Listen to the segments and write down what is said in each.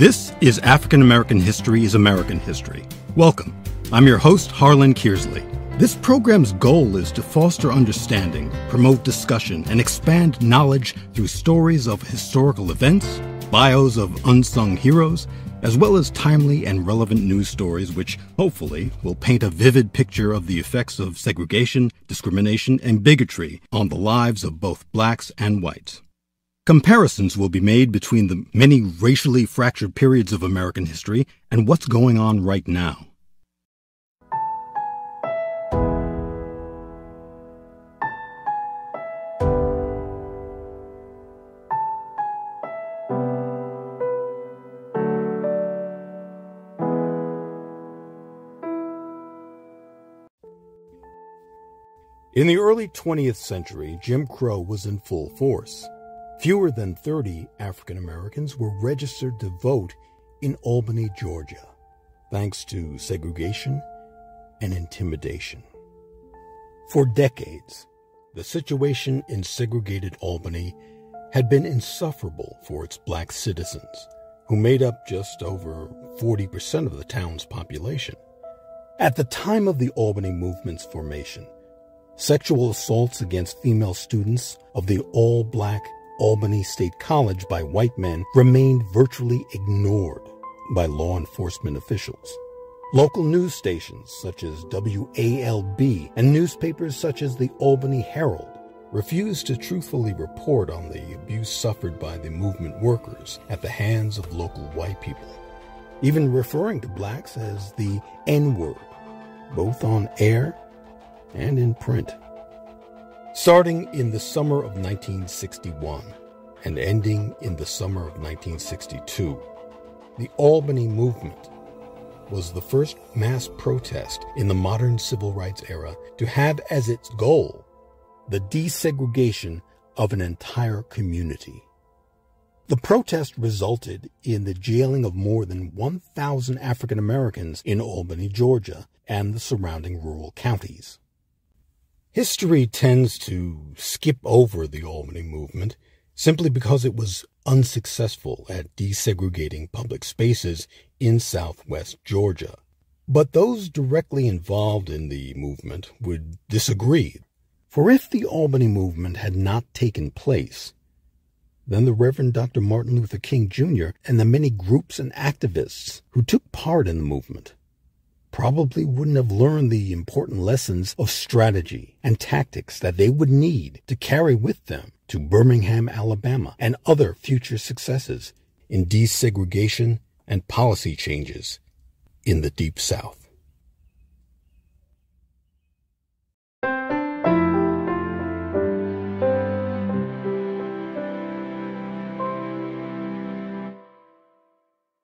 This is African American History is American History. Welcome. I'm your host, Harlan Kearsley. This program's goal is to foster understanding, promote discussion, and expand knowledge through stories of historical events, bios of unsung heroes, as well as timely and relevant news stories which, hopefully, will paint a vivid picture of the effects of segregation, discrimination, and bigotry on the lives of both blacks and whites. Comparisons will be made between the many racially fractured periods of American history and what's going on right now. In the early 20th century, Jim Crow was in full force. Fewer than 30 African Americans were registered to vote in Albany, Georgia, thanks to segregation and intimidation. For decades, the situation in segregated Albany had been insufferable for its black citizens, who made up just over 40% of the town's population. At the time of the Albany Movement's formation, sexual assaults against female students of the all-black Albany State College by white men remained virtually ignored by law enforcement officials. Local news stations such as WALB and newspapers such as the Albany Herald refused to truthfully report on the abuse suffered by the movement workers at the hands of local white people, even referring to blacks as the N-word, both on air and in print. Starting in the summer of 1961 and ending in the summer of 1962, the Albany Movement was the first mass protest in the modern civil rights era to have as its goal the desegregation of an entire community. The protest resulted in the jailing of more than 1,000 African Americans in Albany, Georgia, and the surrounding rural counties. History tends to skip over the Albany Movement simply because it was unsuccessful at desegregating public spaces in southwest Georgia. But those directly involved in the movement would disagree. For if the Albany Movement had not taken place, then the Reverend Dr. Martin Luther King Jr. and the many groups and activists who took part in the movement probably wouldn't have learned the important lessons of strategy and tactics that they would need to carry with them to Birmingham, Alabama, and other future successes in desegregation and policy changes in the Deep South.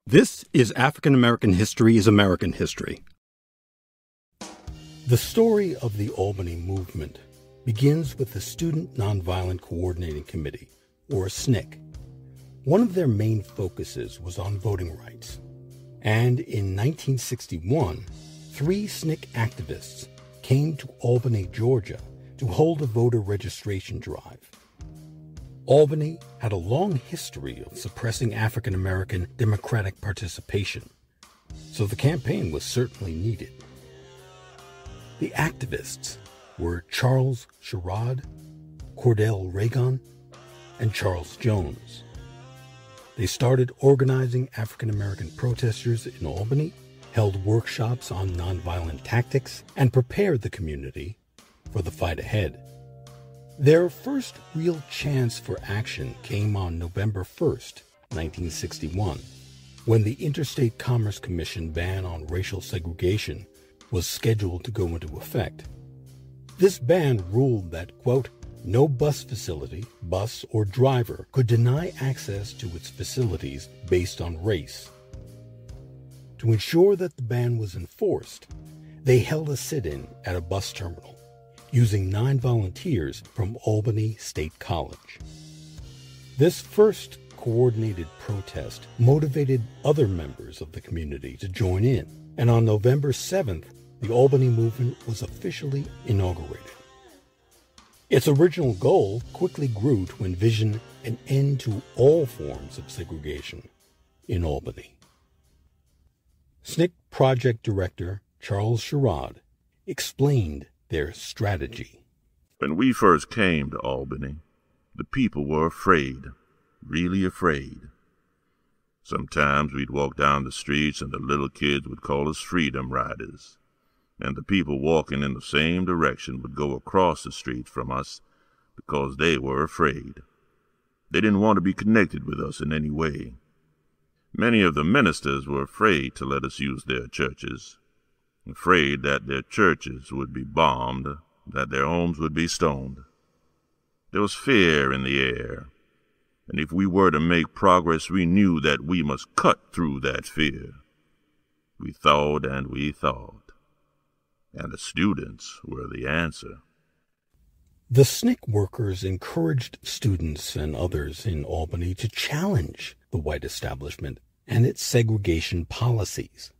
This is African American History is American History. The story of the Albany Movement begins with the Student Nonviolent Coordinating Committee, or SNCC. One of their main focuses was on voting rights. And in 1961, 3 SNCC activists came to Albany, Georgia, to hold a voter registration drive. Albany had a long history of suppressing African American democratic participation, so the campaign was certainly needed. The activists were Charles Sherrod, Cordell Reagan, and Charles Jones. They started organizing African American protesters in Albany, held workshops on nonviolent tactics, and prepared the community for the fight ahead. Their first real chance for action came on November 1st, 1961, when the Interstate Commerce Commission ban on racial segregation was scheduled to go into effect. This ban ruled that, quote, no bus facility, bus, or driver could deny access to its facilities based on race. To ensure that the ban was enforced, they held a sit-in at a bus terminal, using 9 volunteers from Albany State College. This first coordinated protest motivated other members of the community to join in, and on November 7th, the Albany Movement was officially inaugurated. Its original goal quickly grew to envision an end to all forms of segregation, in Albany. SNCC project director Charles Sherrod explained their strategy. When we first came to Albany, the people were afraid, really afraid. Sometimes we'd walk down the streets and the little kids would call us freedom riders, and the people walking in the same direction would go across the street from us because they were afraid. They didn't want to be connected with us in any way. Many of the ministers were afraid to let us use their churches, afraid that their churches would be bombed, that their homes would be stoned. There was fear in the air, and if we were to make progress, we knew that we must cut through that fear. We thought and we thought, and the students were the answer. The SNCC workers encouraged students and others in Albany to challenge the white establishment and its segregation policies.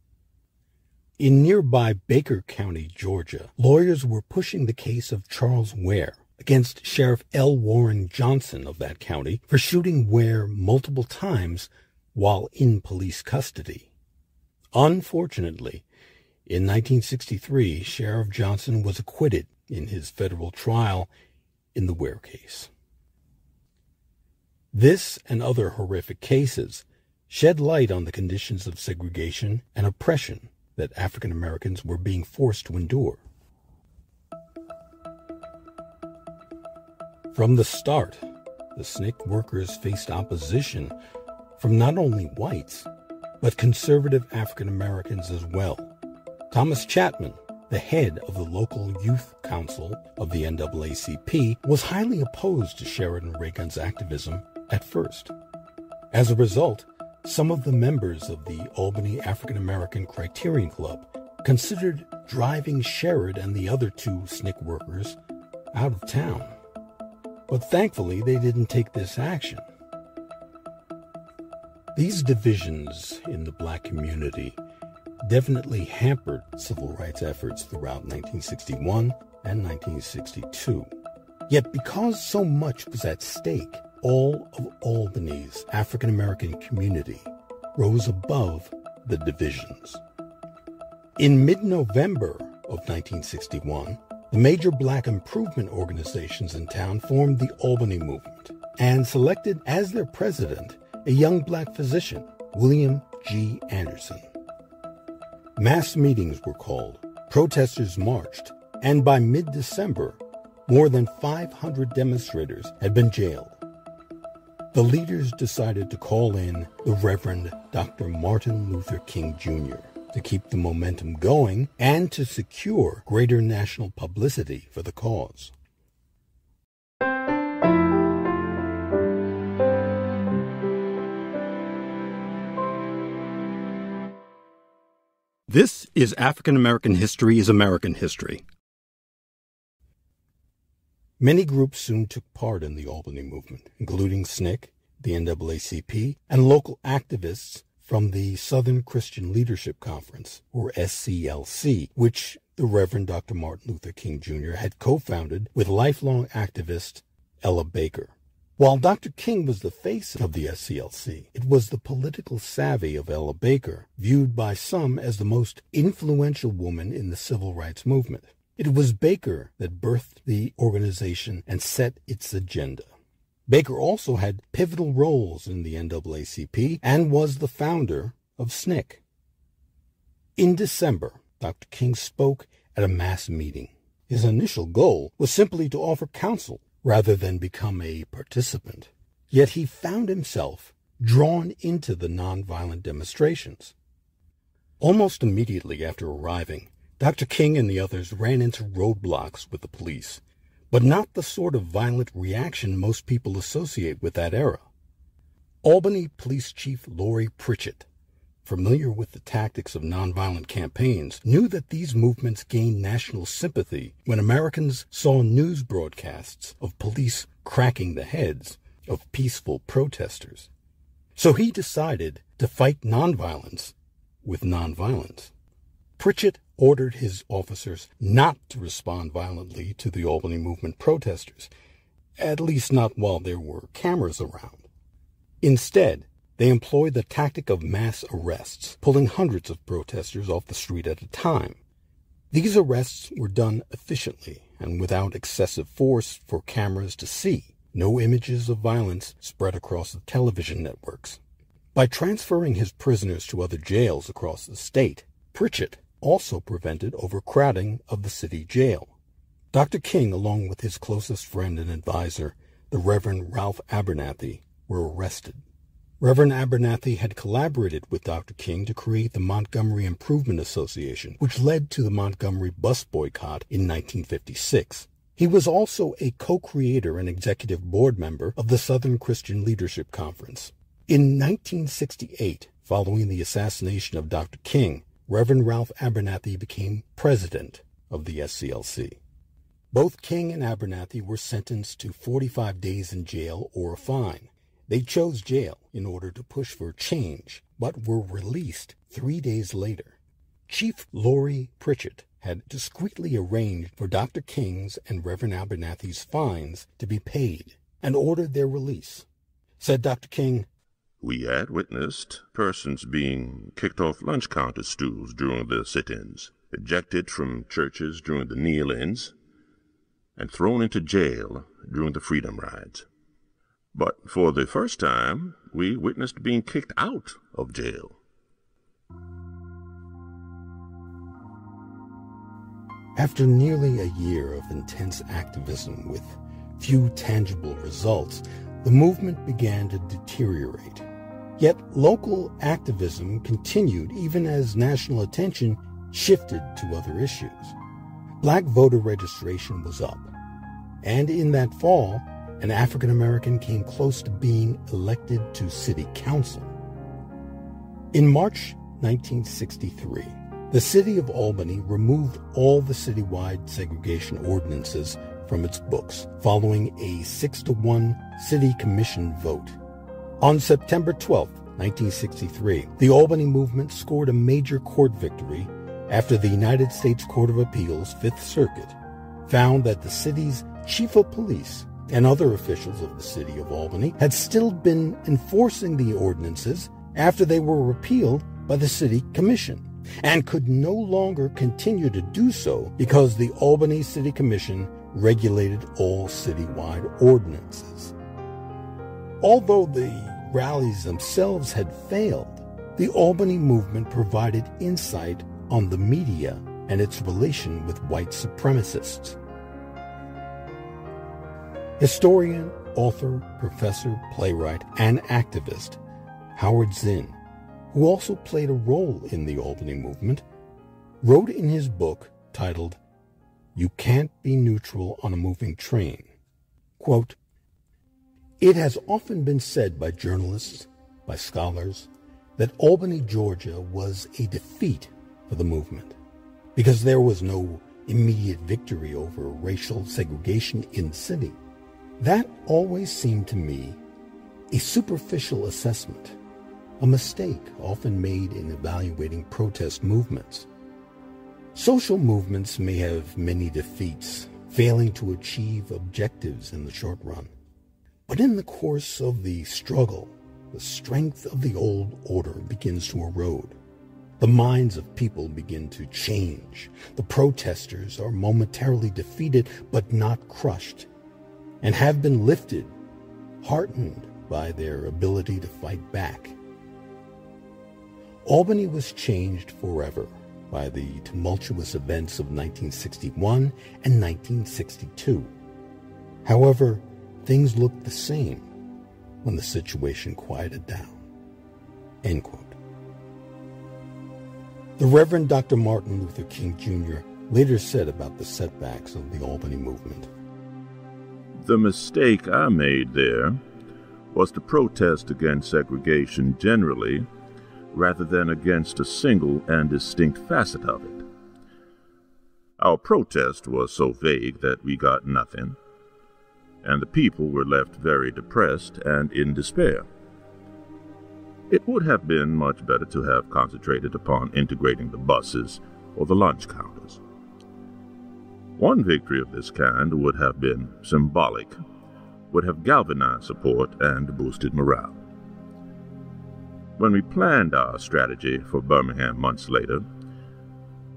In nearby Baker County, Georgia, lawyers were pushing the case of Charles Ware against Sheriff L. Warren Johnson of that county for shooting Ware multiple times while in police custody. Unfortunately, in 1963, Sheriff Johnson was acquitted in his federal trial in the Ware case. This and other horrific cases shed light on the conditions of segregation and oppression that African Americans were being forced to endure. From the start, the SNCC workers faced opposition from not only whites, but conservative African Americans as well. Thomas Chapman, the head of the local youth council of the NAACP, was highly opposed to Sheridan Reagan's activism at first. As a result, some of the members of the Albany African American Criterion Club considered driving Sherrod and the other two SNCC workers out of town. But thankfully, they didn't take this action. These divisions in the black community definitely hampered civil rights efforts throughout 1961 and 1962. Yet because so much was at stake, all of Albany's African American community rose above the divisions. In mid-November of 1961, the major black improvement organizations in town formed the Albany Movement and selected as their president a young black physician, William G. Anderson. Mass meetings were called, protesters marched, and by mid-December, more than 500 demonstrators had been jailed. The leaders decided to call in the Reverend Dr. Martin Luther King Jr. to keep the momentum going and to secure greater national publicity for the cause. This is African American History is American History. Many groups soon took part in the Albany Movement, including SNCC, the NAACP, and local activists from the Southern Christian Leadership Conference, or SCLC, which the Reverend Dr. Martin Luther King Jr. had co-founded with lifelong activist Ella Baker. While Dr. King was the face of the SCLC, it was the political savvy of Ella Baker, viewed by some as the most influential woman in the civil rights movement. It was Baker that birthed the organization and set its agenda. Baker also had pivotal roles in the NAACP and was the founder of SNCC. In December, Dr. King spoke at a mass meeting. His initial goal was simply to offer counsel rather than become a participant. Yet he found himself drawn into the nonviolent demonstrations. Almost immediately after arriving, Dr. King and the others ran into roadblocks with the police, but not the sort of violent reaction most people associate with that era. Albany Police Chief Laurie Pritchett, familiar with the tactics of nonviolent campaigns, knew that these movements gained national sympathy when Americans saw news broadcasts of police cracking the heads of peaceful protesters. So he decided to fight nonviolence with nonviolence. Pritchett ordered his officers not to respond violently to the Albany Movement protesters, at least not while there were cameras around. Instead, They employed the tactic of mass arrests, pulling hundreds of protesters off the street at a time. These arrests were done efficiently and without excessive force for cameras to see. No images of violence spread across the television networks. By transferring his prisoners to other jails across the state, Pritchett also prevented overcrowding of the city jail. Dr. King, along with his closest friend and advisor, the Reverend Ralph Abernathy, were arrested. Reverend Abernathy had collaborated with Dr. King to create the Montgomery Improvement Association, which led to the Montgomery bus boycott in 1956. He was also a co-creator and executive board member of the Southern Christian Leadership Conference. In 1968, following the assassination of Dr. King, Reverend Ralph Abernathy became president of the SCLC. Both King and Abernathy were sentenced to 45 days in jail or a fine. They chose jail in order to push for change, but were released 3 days later. Chief Laurie Pritchett had discreetly arranged for Dr. King's and Reverend Abernathy's fines to be paid and ordered their release. Said Dr. King, "We had witnessed persons being kicked off lunch counter stools during the sit-ins, ejected from churches during the kneel-ins, and thrown into jail during the freedom rides. But for the first time, we witnessed being kicked out of jail." After nearly a year of intense activism with few tangible results, the movement began to deteriorate. Yet local activism continued even as national attention shifted to other issues. Black voter registration was up, and in that fall, an African American came close to being elected to city council. In March 1963, the city of Albany removed all the citywide segregation ordinances from its books, following a 6-1 city commission vote. On September 12, 1963, the Albany Movement scored a major court victory after the United States Court of Appeals, Fifth Circuit, found that the city's chief of police and other officials of the city of Albany had still been enforcing the ordinances after they were repealed by the city commission, and could no longer continue to do so because the Albany City Commission regulated all citywide ordinances. Although the rallies themselves had failed, the Albany Movement provided insight on the media and its relation with white supremacists. Historian, author, professor, playwright, and activist Howard Zinn, who also played a role in the Albany Movement, wrote in his book titled "You Can't Be Neutral on a Moving Train," quote, "It has often been said by journalists, by scholars, that Albany, Georgia was a defeat for the movement because there was no immediate victory over racial segregation in the city. That always seemed to me a superficial assessment, a mistake often made in evaluating protest movements. Social movements may have many defeats, failing to achieve objectives in the short run. But in the course of the struggle, the strength of the old order begins to erode. The minds of people begin to change. The protesters are momentarily defeated but not crushed, and have been lifted, heartened by their ability to fight back. Albany was changed forever by the tumultuous events of 1961 and 1962. However, things looked the same when the situation quieted down." End quote. The Reverend Dr. Martin Luther King Jr. later said about the setbacks of the Albany Movement, "The mistake I made there was to protest against segregation generally rather than against a single and distinct facet of it. Our protest was so vague that we got nothing, and the people were left very depressed and in despair. It would have been much better to have concentrated upon integrating the buses or the lunch counters. One victory of this kind would have been symbolic, would have galvanized support and boosted morale. When we planned our strategy for Birmingham months later,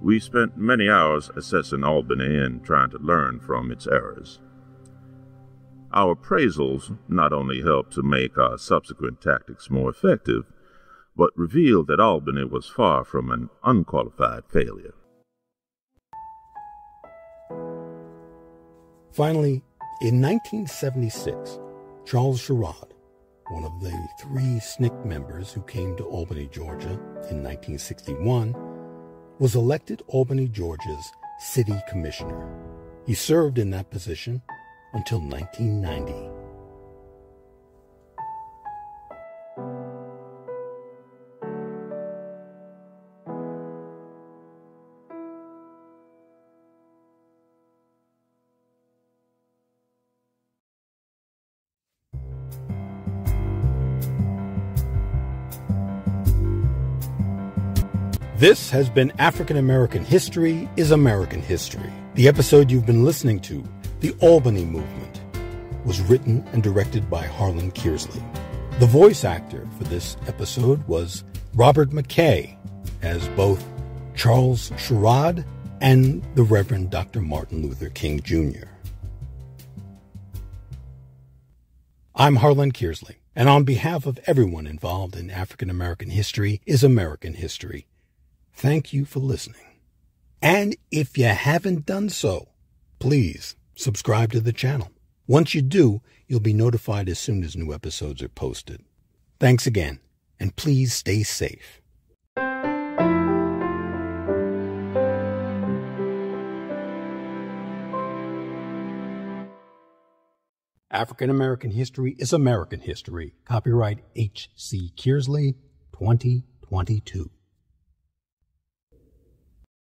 we spent many hours assessing Albany and trying to learn from its errors. Our appraisals not only helped to make our subsequent tactics more effective, but revealed that Albany was far from an unqualified failure. Finally, in 1976, Charles Sherrod, one of the 3 SNCC members who came to Albany, Georgia in 1961, was elected Albany, Georgia's city commissioner. He served in that position until 1990. This has been African American History is American History. The episode you've been listening to, The Albany Movement, was written and directed by Harlan Kearsley. The voice actor for this episode was Robert McKay as both Charles Sherrod and the Reverend Dr. Martin Luther King Jr. I'm Harlan Kearsley, and on behalf of everyone involved in African American History is American History, thank you for listening. And if you haven't done so, please subscribe to the channel. Once you do, you'll be notified as soon as new episodes are posted. Thanks again, and please stay safe. African American History is American History. Copyright H.C. Kearsley, 2022.